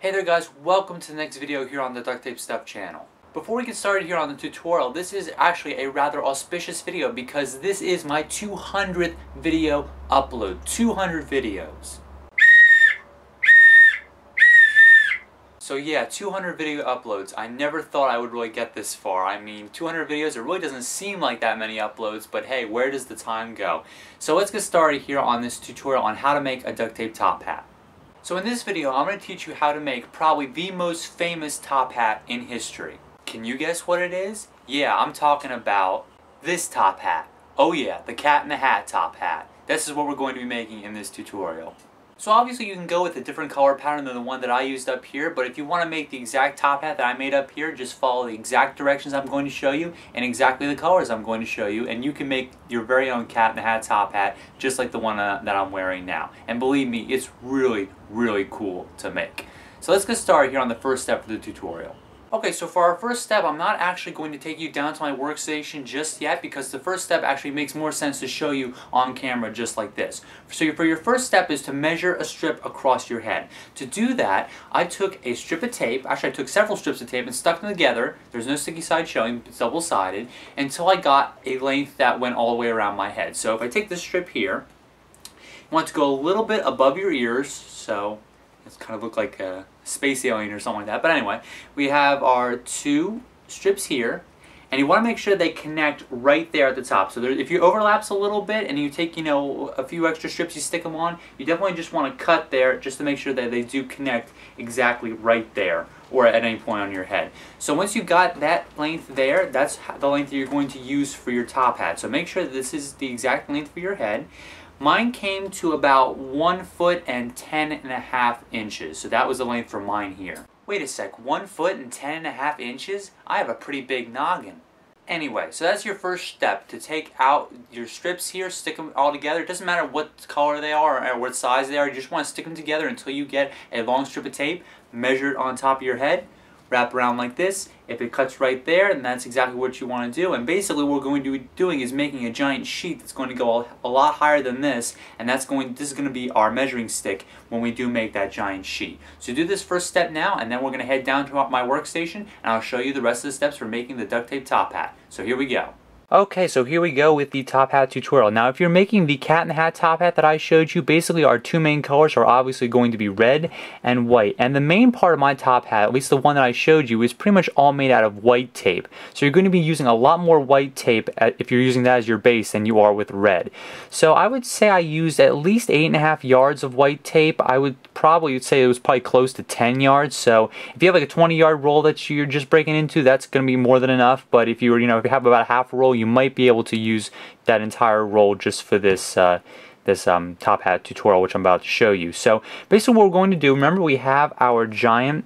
Hey there guys, welcome to the next video here on the Duct Tape Stuff channel. Before we get started here on the tutorial, this is actually a rather auspicious video because this is my 200th video upload. 200 videos. So yeah, 200 video uploads. I never thought I would really get this far. I mean, 200 videos, it really doesn't seem like that many uploads, but hey, where does the time go? So let's get started here on this tutorial on how to make a duct tape top hat. So in this video, I'm going to teach you how to make probably the most famous top hat in history. Can you guess what it is? Yeah, I'm talking about this top hat. Oh yeah, the Cat in the Hat top hat. This is what we're going to be making in this tutorial. So obviously you can go with a different color pattern than the one that I used up here, but if you want to make the exact top hat that I made up here, just follow the exact directions I'm going to show you and exactly the colors I'm going to show you, and you can make your very own Cat in the Hat top hat just like the one that I'm wearing now. And believe me, it's really, really cool to make. So let's get started here on the first step of the tutorial. Okay, so for our first step, I'm not actually going to take you down to my workstation just yet because the first step actually makes more sense to show you on camera just like this. So for your first step is to measure a strip across your head. To do that, I took a strip of tape, actually I took several strips of tape and stuck them together, there's no sticky side showing, it's double-sided, until I got a length that went all the way around my head. So if I take this strip here, you want it to go a little bit above your ears, so it's kind of look like a space alien or something like that. But anyway, we have our two strips here, and you want to make sure they connect right there at the top. So if you overlaps a little bit and you take, a few extra strips, you stick them on, you definitely just want to cut there just to make sure that they do connect exactly right there or at any point on your head. So once you've got that length there, that's the length that you're going to use for your top hat. So make sure that this is the exact length for your head. Mine came to about 1 foot and 10.5 inches, so that was the length for mine here. Wait a sec, 1 foot and 10.5 inches? I have a pretty big noggin. Anyway, so that's your first step, to take out your strips here, stick them all together. It doesn't matter what color they are or what size they are, you just want to stick them together until you get a long strip of tape, measure it on top of your head, wrap around like this. If it cuts right there, then that's exactly what you want to do. And basically what we're going to be doing is making a giant sheet that's going to go a lot higher than this, and this is going to be our measuring stick when we do make that giant sheet. So do this first step now, and then we're going to head down to my workstation, and I'll show you the rest of the steps for making the duct tape top hat. So here we go. Okay, so here we go with the top hat tutorial. Now if you're making the Cat in the Hat top hat that I showed you, basically our two main colors are obviously going to be red and white. And the main part of my top hat, at least the one that I showed you, is pretty much all made out of white tape. So you're going to be using a lot more white tape if you're using that as your base than you are with red. So I would say I used at least 8.5 yards of white tape. I would probably say it was probably close to 10 yards. So if you have like a 20-yard roll that you're just breaking into, that's going to be more than enough. But if you have about a half a roll, you might be able to use that entire roll just for this top hat tutorial, which I'm about to show you. So basically what we're going to do, remember we have our giant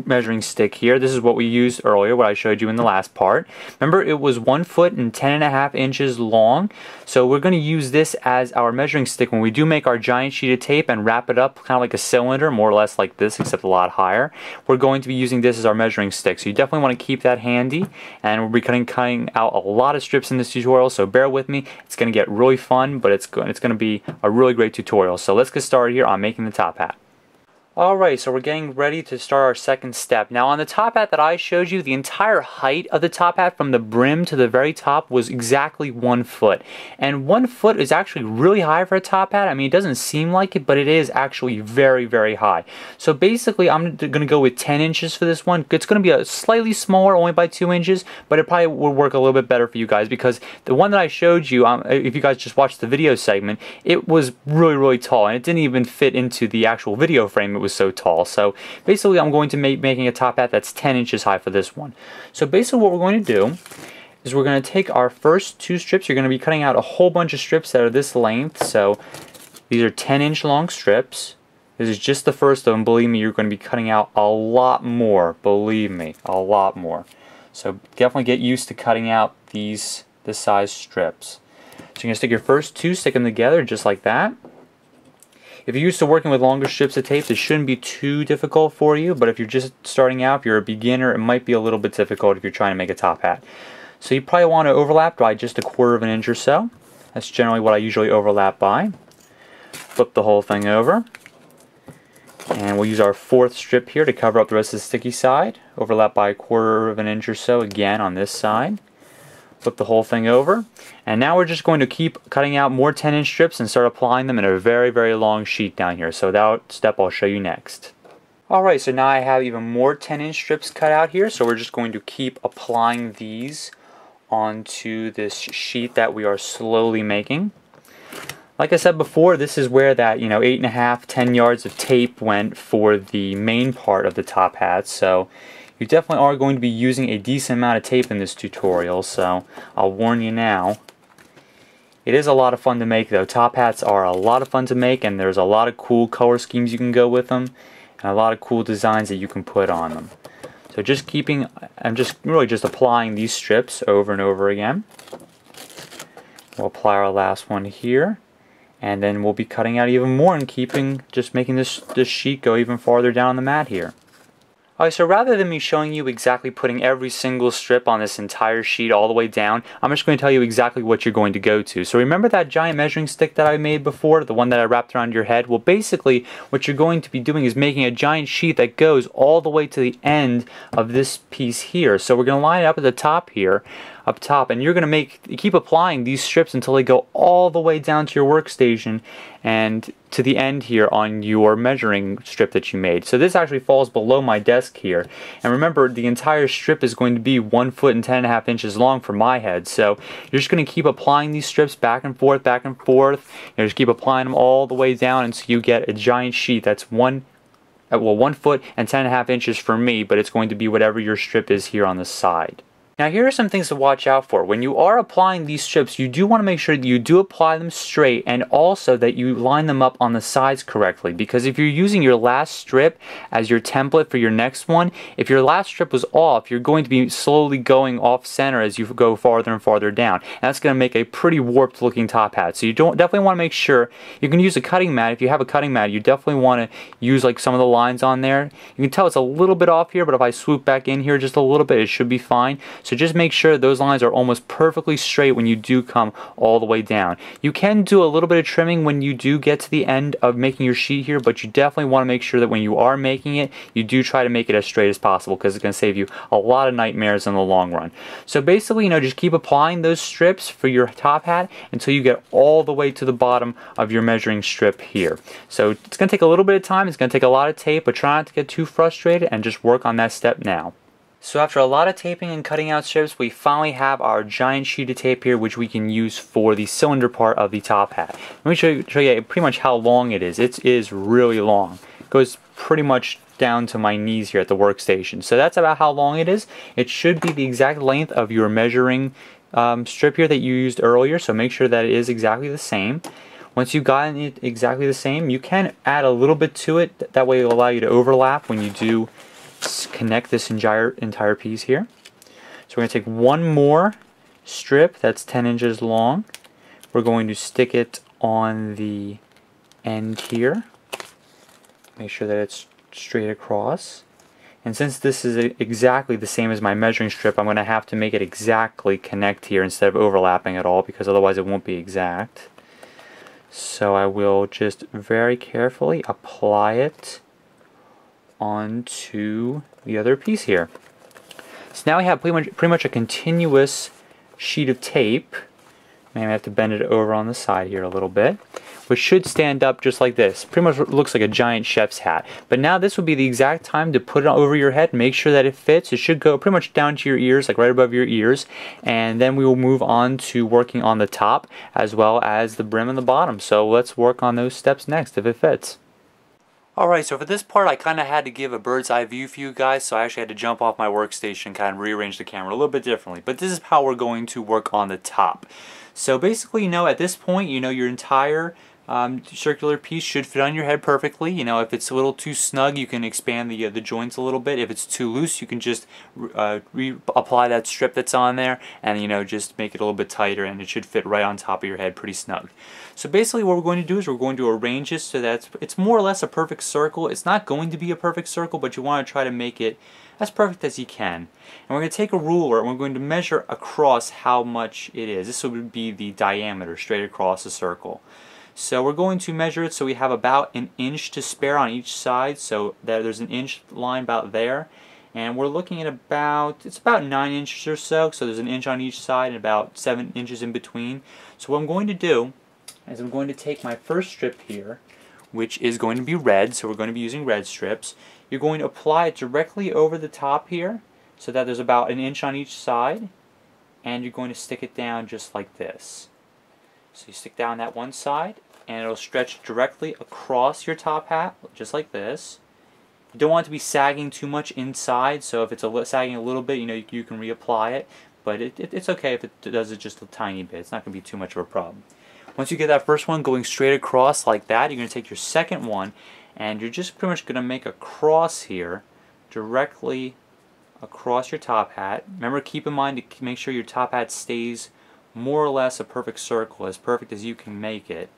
measuring stick here. This is what we used earlier, what I showed you in the last part. Remember, it was 1 foot and 10.5 inches long. So we're going to use this as our measuring stick when we do make our giant sheet of tape and wrap it up kind of like a cylinder, more or less like this, except a lot higher. We're going to be using this as our measuring stick. So you definitely want to keep that handy, and we'll be cutting out a lot of strips in this tutorial, so bear with me. It's going to get really fun, but it's going to be a really great tutorial. So let's get started here on making the top hat. Alright, so we're getting ready to start our second step. Now on the top hat that I showed you, the entire height of the top hat from the brim to the very top was exactly 1 foot. And 1 foot is actually really high for a top hat. I mean, it doesn't seem like it, but it is actually very, very high. So basically, I'm going to go with 10 inches for this one. It's going to be a slightly smaller, only by 2 inches, but it probably will work a little bit better for you guys because the one that I showed you, if you guys just watched the video segment, it was really, really tall, and it didn't even fit into the actual video frame. It was so tall. So basically I'm going to making a top hat that's 10 inches high for this one. So basically what we're going to do is we're going to take our first two strips. You're going to be cutting out a whole bunch of strips that are this length. So these are 10-inch long strips. This is just the first of them. Believe me, you're going to be cutting out a lot more. Believe me, a lot more. So definitely get used to cutting out this size strips. So you're going to stick your first two, stick them together just like that. If you're used to working with longer strips of tape, this shouldn't be too difficult for you, but if you're just starting out, if you're a beginner, it might be a little bit difficult if you're trying to make a top hat. So you probably want to overlap by just 1/4 of an inch or so. That's generally what I usually overlap by. Flip the whole thing over. And we'll use our fourth strip here to cover up the rest of the sticky side. Overlap by 1/4 of an inch or so again on this side. Flip the whole thing over. And now we're just going to keep cutting out more 10-inch strips and start applying them in a very, very long sheet down here. So that step I'll show you next. Alright, so now I have even more 10-inch strips cut out here. So we're just going to keep applying these onto this sheet that we are slowly making. Like I said before, this is where that 8.5, 10 yards of tape went for the main part of the top hat. So you definitely are going to be using a decent amount of tape in this tutorial, so I'll warn you now. It is a lot of fun to make though. Top hats are a lot of fun to make, and there's a lot of cool color schemes you can go with them and a lot of cool designs that you can put on them. So I'm just really just applying these strips over and over again. We'll apply our last one here, and then we'll be cutting out even more and just making this sheet go even farther down the mat here. Alright, so rather than me showing you exactly putting every single strip on this entire sheet all the way down, I'm just going to tell you exactly what you're going to go to. So remember that giant measuring stick that I made before, the one that I wrapped around your head? Well, basically what you're going to be doing is making a giant sheet that goes all the way to the end of this piece here. So we're going to line it up at the top here, up top, and you're going to keep applying these strips until they go all the way down to your workstation and to the end here on your measuring strip that you made. So this actually falls below my desk here, and remember the entire strip is going to be 1 foot and 10.5 inches long for my head. So you're just going to keep applying these strips back and forth, just keep applying them all the way down until you get a giant sheet that's 1 foot and 10.5 inches for me, but it's going to be whatever your strip is here on the side. Now here are some things to watch out for. When you are applying these strips, you do want to make sure that you do apply them straight, and also that you line them up on the sides correctly, because if you're using your last strip as your template for your next one, if your last strip was off, you're going to be slowly going off center as you go farther and farther down. And that's going to make a pretty warped looking top hat. So you definitely want to make sure you can use a cutting mat. If you have a cutting mat, you definitely want to use like some of the lines on there. You can tell it's a little bit off here, but if I swoop back in here just a little bit, it should be fine. So just make sure those lines are almost perfectly straight when you do come all the way down. You can do a little bit of trimming when you do get to the end of making your sheet here, but you definitely want to make sure that when you are making it, you do try to make it as straight as possible, because it's going to save you a lot of nightmares in the long run. So basically, just keep applying those strips for your top hat until you get all the way to the bottom of your measuring strip here. So it's going to take a little bit of time, it's going to take a lot of tape, but try not to get too frustrated and just work on that step now. So after a lot of taping and cutting out strips, we finally have our giant sheet of tape here, which we can use for the cylinder part of the top hat. Let me show you pretty much how long it is. It is really long. It goes pretty much down to my knees here at the workstation. So that's about how long it is. It should be the exact length of your measuring strip here that you used earlier, so make sure that it is exactly the same. Once you've gotten it exactly the same, you can add a little bit to it. That way it will allow you to overlap when you do connect this entire piece here. So we're going to take one more strip that's 10 inches long. We're going to stick it on the end here. Make sure that it's straight across. And since this is exactly the same as my measuring strip, I'm going to have to make it exactly connect here instead of overlapping at all, because otherwise it won't be exact. So I will just very carefully apply it onto the other piece here. So now we have pretty much a continuous sheet of tape. Maybe I have to bend it over on the side here a little bit, which should stand up just like this. Pretty much looks like a giant chef's hat. But now this would be the exact time to put it over your head, make sure that it fits. It should go pretty much down to your ears, like right above your ears, and then we will move on to working on the top as well as the brim and the bottom. So let's work on those steps next if it fits. Alright, so for this part I kind of had to give a bird's eye view for you guys, so I actually had to jump off my workstation and kind of rearrange the camera a little bit differently. But this is how we're going to work on the top. So basically, at this point, your entire circular piece should fit on your head perfectly. If it's a little too snug, you can expand the joints a little bit. If it's too loose, you can just apply that strip that's on there and just make it a little bit tighter, and it should fit right on top of your head pretty snug. So basically what we're going to do is we're going to arrange this so that it's more or less a perfect circle. It's not going to be a perfect circle, but you want to try to make it as perfect as you can. And we're going to take a ruler and we're going to measure across how much it is. This would be the diameter straight across the circle. So we're going to measure it so we have about an inch to spare on each side, so there's an inch line about there. And we're looking at it's about 9 inches or so, so there's an inch on each side and about 7 inches in between. So what I'm going to do is I'm going to take my first strip here, which is going to be red, so we're going to be using red strips. You're going to apply it directly over the top here, so that there's about an inch on each side, and you're going to stick it down just like this. So you stick down that one side, and it'll stretch directly across your top hat, just like this. You don't want it to be sagging too much inside, so if it's sagging a little bit, you can reapply it, but it's okay if it does it just a tiny bit. It's not going to be too much of a problem. Once you get that first one going straight across like that, you're going to take your second one, and you're just pretty much going to make a cross here, directly across your top hat. Remember, keep in mind to make sure your top hat stays more or less a perfect circle, as perfect as you can make it.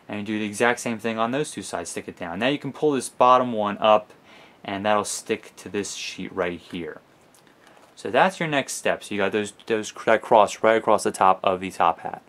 And you do the exact same thing on those two sides, stick it down. Now you can pull this bottom one up, and that'll stick to this sheet right here. So that's your next step. So you got that cross right across the top of the top hat.